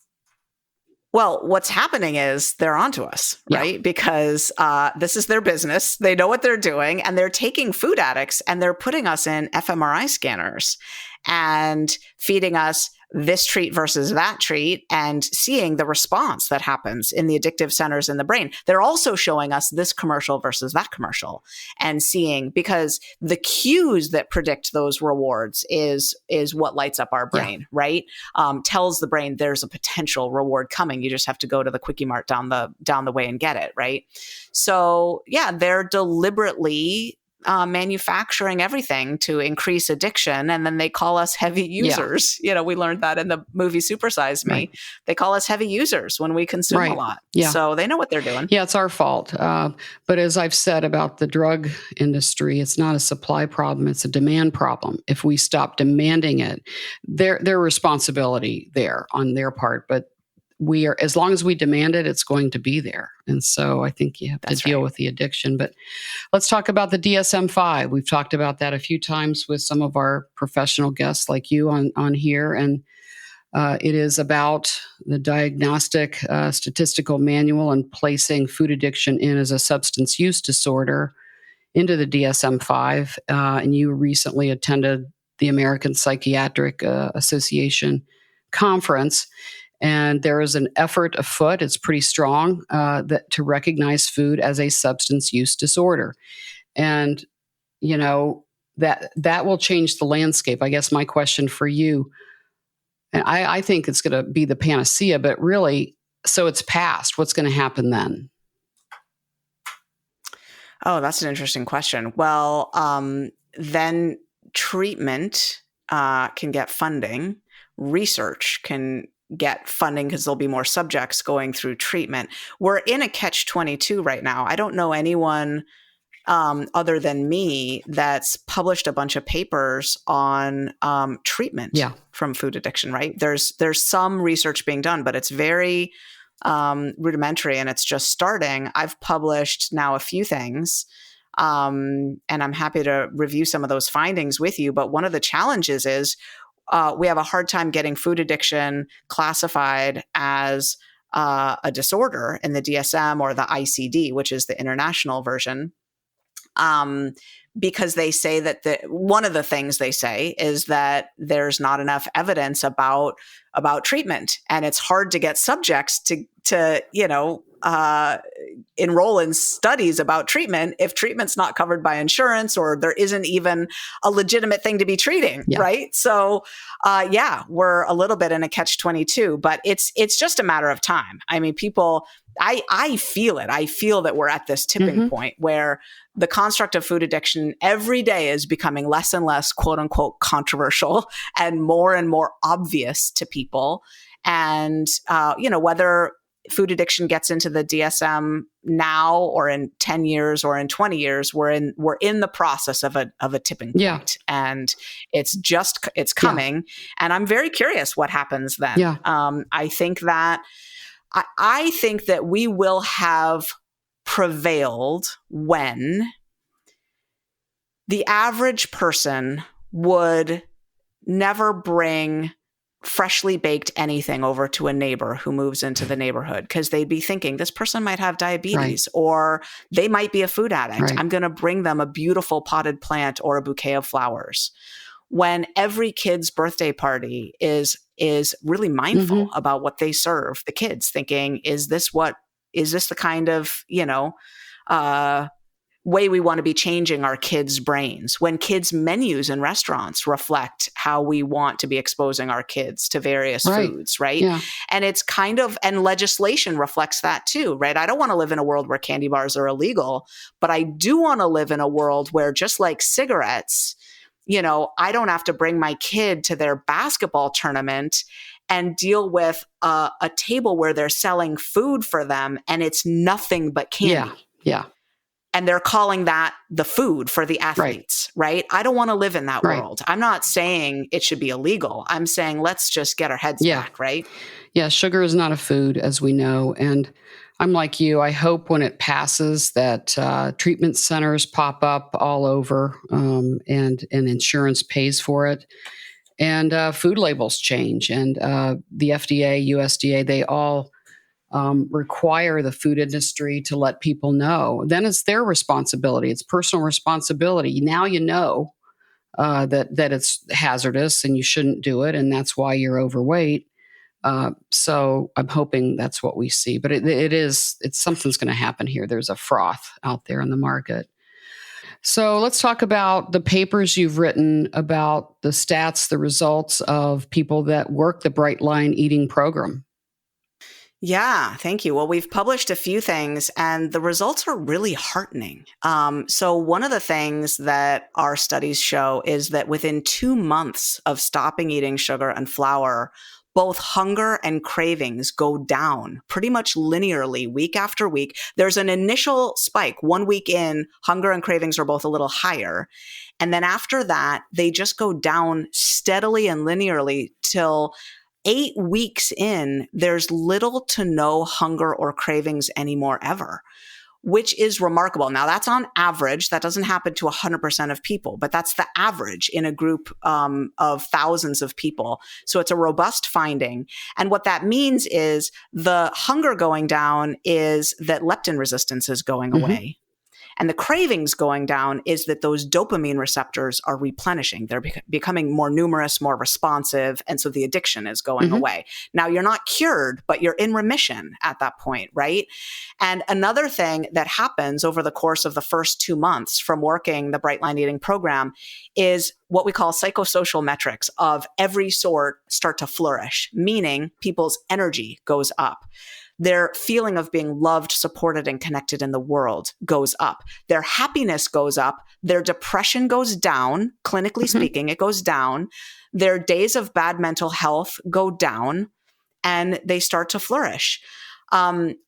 Well, what's happening is they're onto us, right? Because this is their business. They know what they're doing, and they're taking food addicts and they're putting us in fMRI scanners and feeding us this treat versus that treat and seeing the response that happens in the addictive centers in the brain. They're also showing us this commercial versus that commercial and seeing, because the cues that predict those rewards is what lights up our brain, right? Tells the brain there's a potential reward coming. You just have to go to the Quickie Mart down the way and get it, right? So they're deliberately manufacturing everything to increase addiction. And then they call us heavy users. We learned that in the movie Supersize Me. Right. They call us heavy users when we consume a lot. Yeah. So they know what they're doing. Yeah, it's our fault. But as I've said about the drug industry, it's not a supply problem. It's a demand problem. If we stop demanding it, their responsibility there on their part. But we are, as long as we demand it, it's going to be there. And so I think you have to deal with the addiction. But let's talk about the DSM-5. We've talked about that a few times with some of our professional guests like you on here. And it is about the diagnostic statistical manual and placing food addiction in as a substance use disorder into the DSM-5. And you recently attended the American Psychiatric Association conference. And there is an effort afoot, it's pretty strong, to recognize food as a substance use disorder. And, that will change the landscape. I guess my question for you, and I think it's going to be the panacea, but really, so it's passed, what's going to happen then? Oh, that's an interesting question. Well, then treatment can get funding, research can get funding because there'll be more subjects going through treatment. We're in a catch-22 right now. I don't know anyone other than me that's published a bunch of papers on treatment from food addiction, right? There's some research being done, but it's very rudimentary and it's just starting. I've published now a few things, and I'm happy to review some of those findings with you. But one of the challenges is we have a hard time getting food addiction classified as a disorder in the DSM or the ICD, which is the international version. Because they say that one of the things they say is that there's not enough evidence about treatment, and it's hard to get subjects to enroll in studies about treatment if treatment's not covered by insurance or there isn't even a legitimate thing to be treating, right? So, we're a little bit in a catch-22, but it's just a matter of time. I mean, people, I feel it. I feel that we're at this tipping point where the construct of food addiction every day is becoming less and less, quote unquote, controversial and more obvious to people. And, whether food addiction gets into the DSM now or in 10 years or in 20 years, we're in the process of a tipping point. And it's coming. And I'm very curious what happens then. I think that we will have prevailed when the average person would never bring freshly baked anything over to a neighbor who moves into the neighborhood, because they'd be thinking this person might have diabetes or they might be a food addict. I'm going to bring them a beautiful potted plant or a bouquet of flowers. When every kid's birthday party is really mindful about what they serve the kids, thinking, is this the kind of, way we want to be changing our kids' brains? When kids' menus in restaurants reflect how we want to be exposing our kids to various foods, right? And it's and legislation reflects that too, right? I don't want to live in a world where candy bars are illegal, but I do want to live in a world where, just like cigarettes, I don't have to bring my kid to their basketball tournament and deal with a table where they're selling food for them and it's nothing but candy. And they're calling that the food for the athletes, right? I don't want to live in that world. I'm not saying it should be illegal. I'm saying let's just get our heads back, right? Yeah, sugar is not a food, as we know. And I'm like you. I hope when it passes that treatment centers pop up all over, and insurance pays for it. And food labels change. And the FDA, USDA, they all require the food industry to let people know. Then it's their responsibility. It's personal responsibility. Now you know that it's hazardous and you shouldn't do it, and that's why you're overweight. So I'm hoping that's what we see. But it's something's going to happen here. There's a froth out there in the market. So let's talk about the papers you've written about the stats, the results of people that work the Bright Line Eating program. Yeah, thank you. Well, we've published a few things and the results are really heartening. So one of the things that our studies show is that within 2 months of stopping eating sugar and flour, both hunger and cravings go down pretty much linearly week after week. There's an initial spike. 1 week in, hunger and cravings are both a little higher. And then after that, they just go down steadily and linearly till 8 weeks in, there's little to no hunger or cravings anymore ever, which is remarkable. Now, that's on average. That doesn't happen to 100% of people, but that's the average in a group of thousands of people. So it's a robust finding. And what that means is the hunger going down is that leptin resistance is going away. And the cravings going down is that those dopamine receptors are replenishing. They're becoming more numerous, more responsive. And so the addiction is going away. Now, you're not cured, but you're in remission at that point, right? And another thing that happens over the course of the first 2 months from working the Bright Line Eating program is what we call psychosocial metrics of every sort start to flourish, meaning people's energy goes up. Their feeling of being loved, supported, and connected in the world goes up. Their happiness goes up. Their depression goes down. Clinically speaking, it goes down. Their days of bad mental health go down, and they start to flourish.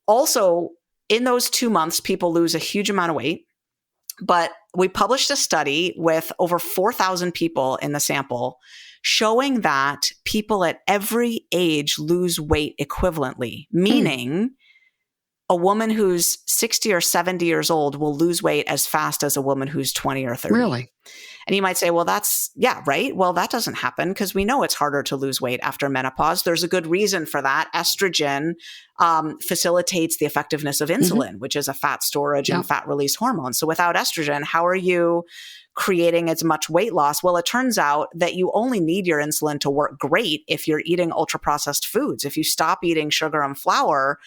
Also, in those 2 months, people lose a huge amount of weight. But we published a study with over 4,000 people in the sample showing that people at every age lose weight equivalently, meaning a woman who's 60 or 70 years old will lose weight as fast as a woman who's 20 or 30. Really? And you might say, well, right. Well, that doesn't happen because we know it's harder to lose weight after menopause. There's a good reason for that. Estrogen facilitates the effectiveness of insulin, which is a fat storage and fat release hormone. So without estrogen, how are you creating as much weight loss? Well, it turns out that you only need your insulin to work great if you're eating ultra processed foods. If you stop eating sugar and flour,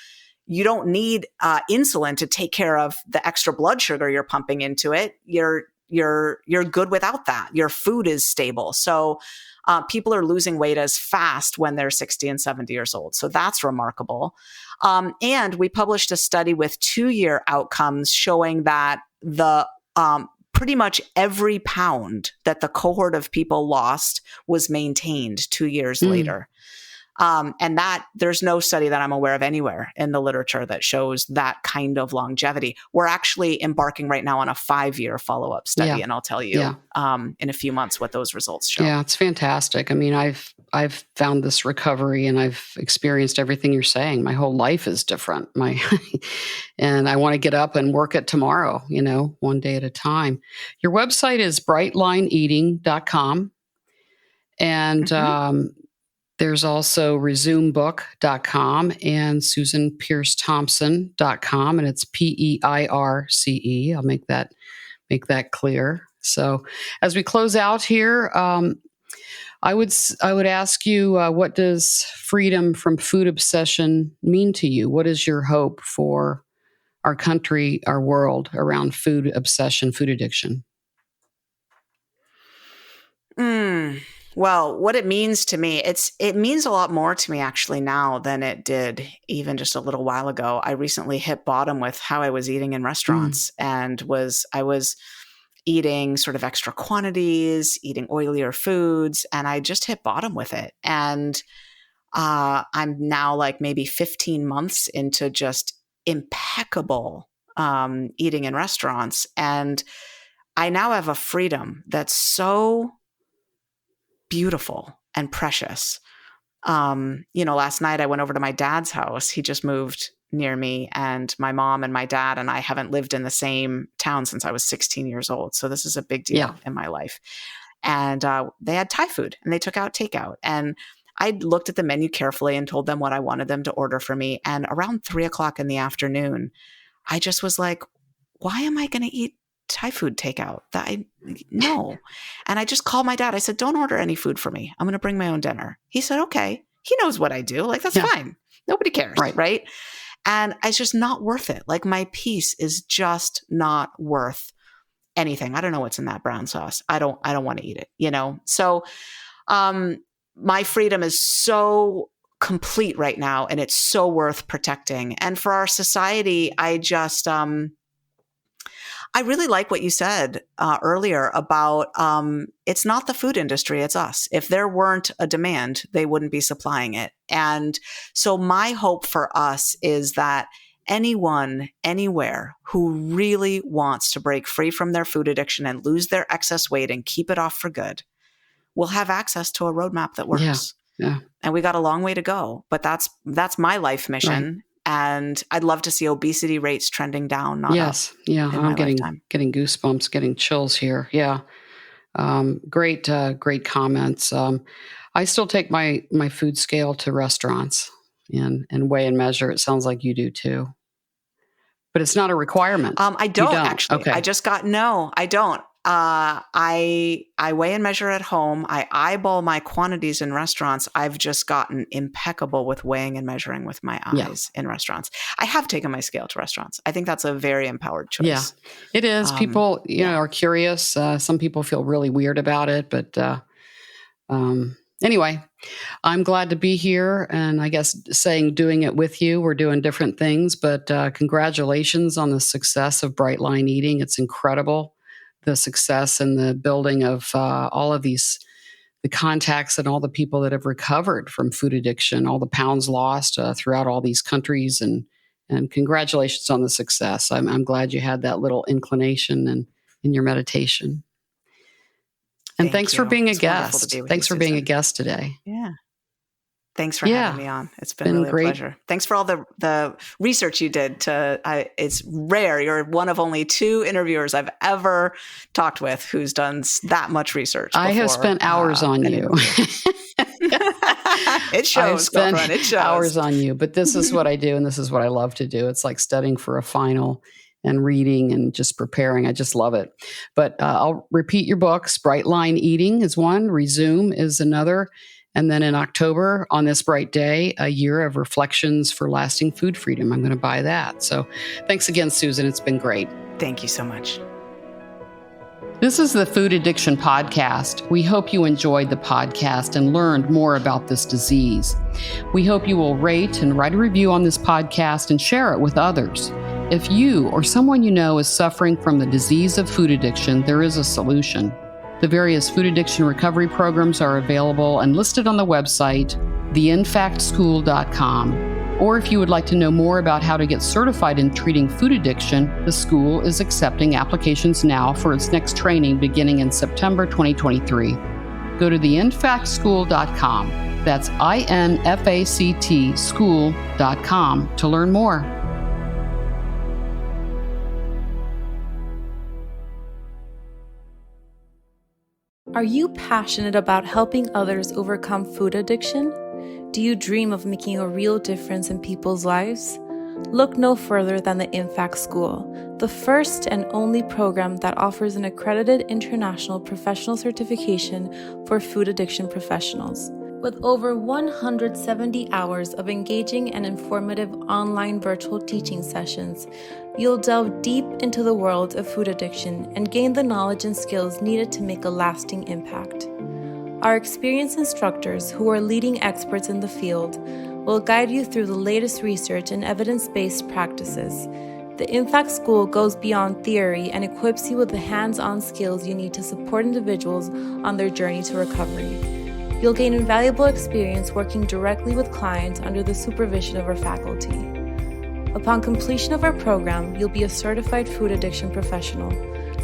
you don't need insulin to take care of the extra blood sugar you're pumping into it. You're good without that. Your food is stable. So people are losing weight as fast when they're 60 and 70 years old. So that's remarkable. And we published a study with 2-year outcomes showing that the pretty much every pound that the cohort of people lost was maintained 2 years later. And that there's no study that I'm aware of anywhere in the literature that shows that kind of longevity. We're actually embarking right now on a 5-year follow-up study, and I'll tell you in a few months what those results show. Yeah, it's fantastic. I mean, I've found this recovery and I've experienced everything you're saying. My whole life is different. And I want to get up and work it tomorrow, one day at a time. Your website is brightlineeating.com. And there's also rezoombook.com and susanpeircethompson.com, and it's PEIRCE. I'll make that clear. So as we close out here, I would ask you, what does freedom from food obsession mean to you? What is your hope for our country, our world around food obsession, food addiction? Well, what it means to me, it means a lot more to me actually now than it did even just a little while ago. I recently hit bottom with how I was eating in restaurants and I was eating sort of extra quantities, eating oilier foods, and I just hit bottom with it. And I'm now like maybe 15 months into just impeccable eating in restaurants. And I now have a freedom that's so beautiful and precious. Last night I went over to my dad's house. He just moved near me, and my mom and my dad and I haven't lived in the same town since I was 16 years old. So this is a big deal in my life. And they had Thai food and they took out takeout. And I looked at the menu carefully and told them what I wanted them to order for me. And around 3:00 in the afternoon, I just was like, why am I going to eat Thai food takeout? No. And I just called my dad. I said, don't order any food for me. I'm going to bring my own dinner. He said, okay. He knows what I do. Like, that's fine. Nobody cares. Right. And it's just not worth it. Like, my peace is just not worth anything. I don't know what's in that brown sauce. I don't want to eat it, So, my freedom is so complete right now, and it's so worth protecting. And for our society, I really like what you said earlier about it's not the food industry, it's us. If there weren't a demand, they wouldn't be supplying it. And so my hope for us is that anyone, anywhere who really wants to break free from their food addiction and lose their excess weight and keep it off for good will have access to a roadmap that works. Yeah. And we got a long way to go, but that's my life mission. Right. And I'd love to see obesity rates trending down, not up. Yeah. I'm getting goosebumps, getting chills here. Yeah. Great comments. I still take my food scale to restaurants and weigh and measure. It sounds like you do too. But it's not a requirement. I don't actually. Okay. I don't. I weigh and measure at home. I eyeball my quantities in restaurants. I've just gotten impeccable with weighing and measuring with my eyes in restaurants. I have taken my scale to restaurants. I think that's a very empowered choice. Yeah, it is. People, are curious. Some people feel really weird about it, but anyway, I'm glad to be here. And I guess doing it with you, we're doing different things, but congratulations on the success of Bright Line Eating. It's incredible. The success and the building of all of the contacts and all the people that have recovered from food addiction, all the pounds lost throughout all these countries, and congratulations on the success. I'm glad you had that little inclination, and in your meditation. And thanks for being a guest. Thanks for being a guest today. Yeah. Thanks for having me on. It's been really great. A pleasure. Thanks for all the research you did. It's rare. You're one of only 2 interviewers I've ever talked with who's done that much research. I have spent hours on you. It shows. I've spent it shows. hours on you, but this is what I do, and this is what I love to do. It's like studying for a final and reading and just preparing. I just love it. But I'll repeat your books. Bright Line Eating is one. Rezoom is another. And then in October, on this bright day, a year of reflections for lasting food freedom. I'm going to buy that. So thanks again, Susan. It's been great. Thank you so much. This is the Food Addiction Podcast. We hope you enjoyed the podcast and learned more about this disease. We hope you will rate and write a review on this podcast and share it with others. If you or someone you know is suffering from the disease of food addiction, there is a solution. The various food addiction recovery programs are available and listed on the website, theinfactschool.com. Or if you would like to know more about how to get certified in treating food addiction, the school is accepting applications now for its next training beginning in September 2023. Go to theinfactschool.com. That's INFACT school.com to learn more. Are you passionate about helping others overcome food addiction? Do you dream of making a real difference in people's lives? Look no further than the InFact School, the first and only program that offers an accredited international professional certification for food addiction professionals. With over 170 hours of engaging and informative online virtual teaching sessions, you'll delve deep into the world of food addiction and gain the knowledge and skills needed to make a lasting impact. Our experienced instructors, who are leading experts in the field, will guide you through the latest research and evidence-based practices. The InFact School goes beyond theory and equips you with the hands-on skills you need to support individuals on their journey to recovery. You'll gain invaluable experience working directly with clients under the supervision of our faculty. Upon completion of our program, you'll be a certified food addiction professional,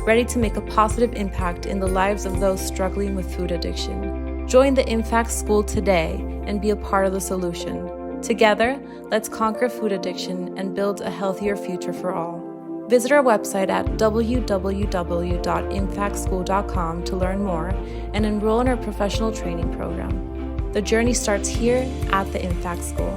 ready to make a positive impact in the lives of those struggling with food addiction. Join the InFact School today and be a part of the solution. Together, let's conquer food addiction and build a healthier future for all. Visit our website at www.infactschool.com to learn more and enroll in our professional training program. The journey starts here at the InFact School.